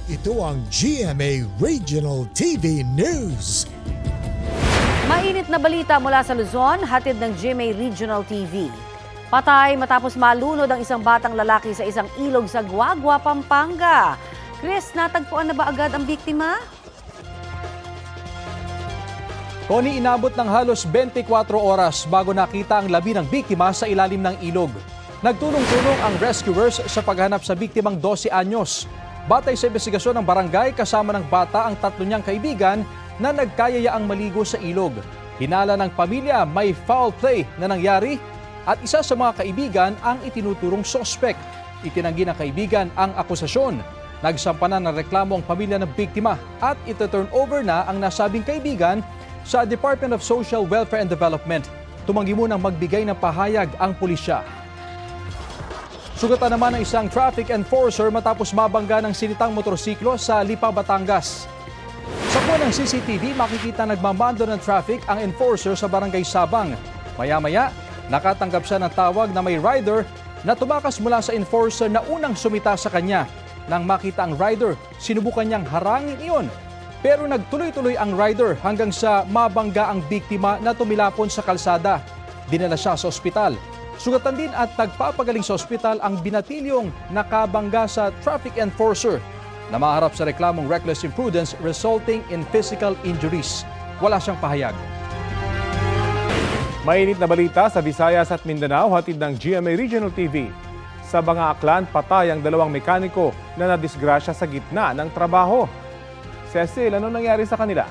Ito ang GMA Regional TV News. Mainit na balita mula sa Luzon, hatid ng GMA Regional TV. Patay matapos malunod ang isang batang lalaki sa isang ilog sa Guagua, Pampanga. Chris, natagpuan na ba agad ang biktima? Connie, inabot ng halos 24 oras bago nakita ang labi ng biktima sa ilalim ng ilog. Nagtulong-tulong ang rescuers sa paghanap sa biktimang 12 anyos. Batay sa investigasyon ng barangay, kasama ng bata ang tatlo niyang kaibigan na nagkayayaang maligo sa ilog. Hinala ng pamilya may foul play na nangyari at isa sa mga kaibigan ang itinuturong sospek. Itinanggi ng kaibigan ang akusasyon. Nagsampa na ng reklamo ang pamilya ng biktima at ito-turn over na ang nasabing kaibigan sa Department of Social Welfare and Development. Tumanggi munang magbigay ng pahayag ang pulisya. Sugatan naman ng isang traffic enforcer matapos mabangga ng sinitang motorsiklo sa Lipa, Batangas. Sa buwan ng CCTV, makikita nagmamando ng traffic ang enforcer sa Barangay Sabang. Maya-maya, nakatanggap siya ng tawag na may rider na tumakas mula sa enforcer na unang sumita sa kanya. Nang makita ang rider, sinubukan niyang harangin iyon. Pero nagtuloy-tuloy ang rider hanggang sa mabangga ang biktima na tumilapon sa kalsada. Dinala siya sa ospital. Sugatan din at nagpapagaling sa ospital ang binatilyong nakabangga sa traffic enforcer na maharap sa reklamong reckless imprudence resulting in physical injuries. Wala siyang pahayag. Mainit na balita sa Visayas at Mindanao, hatid ng GMA Regional TV. Sa Banga-Aklan, patay ang dalawang mekaniko na nadisgrasya sa gitna ng trabaho. Cecil, ano nangyari sa kanila?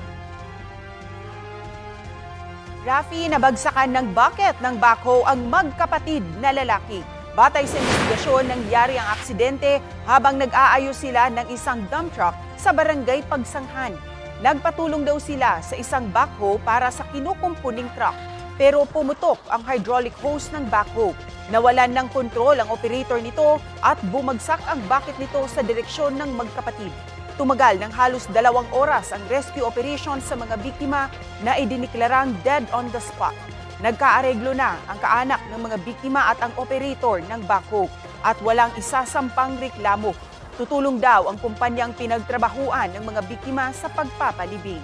Rafi, nabagsakan ng bucket ng backhoe ang magkapatid na lalaki. Batay sa investigasyon, nangyari ang aksidente habang nag-aayos sila ng isang dump truck sa barangay Pagsanghan. Nagpatulong daw sila sa isang backhoe para sa kinukumpuning truck. Pero pumutok ang hydraulic hose ng backhoe. Nawalan ng kontrol ang operator nito at bumagsak ang bucket nito sa direksyon ng magkapatid. Tumagal ng halos 2 oras ang rescue operation sa mga biktima na idiniklarang dead on the spot. Nagkaareglo na ang kaanak ng mga biktima at ang operator ng backhoe at walang isasampang reklamo. Tutulong daw ang kumpanyang pinagtrabahuan ng mga biktima sa pagpapalibing.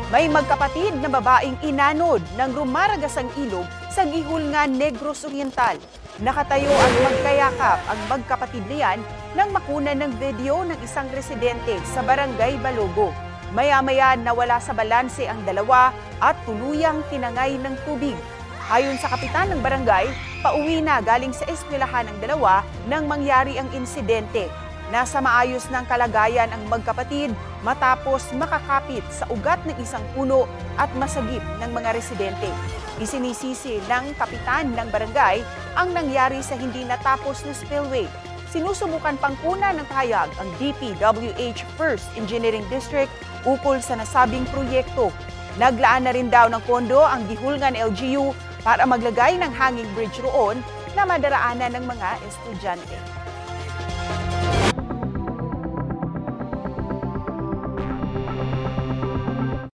May magkapatid na babaeng inanod ng rumaragasang ilog sa Gihulngan, Negros Oriental. Nakatayo at magkayakap ang magkapatid na yan nang makunan ng video ng isang residente sa Barangay Balogo. Maya-maya nawala sa balanse ang dalawa at tuluyang tinangay ng tubig. Ayon sa kapitan ng barangay, pauwi na galing sa eskwelahan ng dalawa nang mangyari ang insidente. Nasa maayos ng kalagayan ang magkapatid matapos makakapit sa ugat ng isang puno at masagip ng mga residente. Isinisisi ng kapitan ng barangay ang nangyari sa hindi natapos na spillway. Sinusubukan pang kunan ng pahayag ang DPWH 1st Engineering District ukol sa nasabing proyekto. Naglaan na rin daw ng pondo ang Gihulngan LGU para maglagay ng hanging bridge roon na madaraanan ng mga estudyante.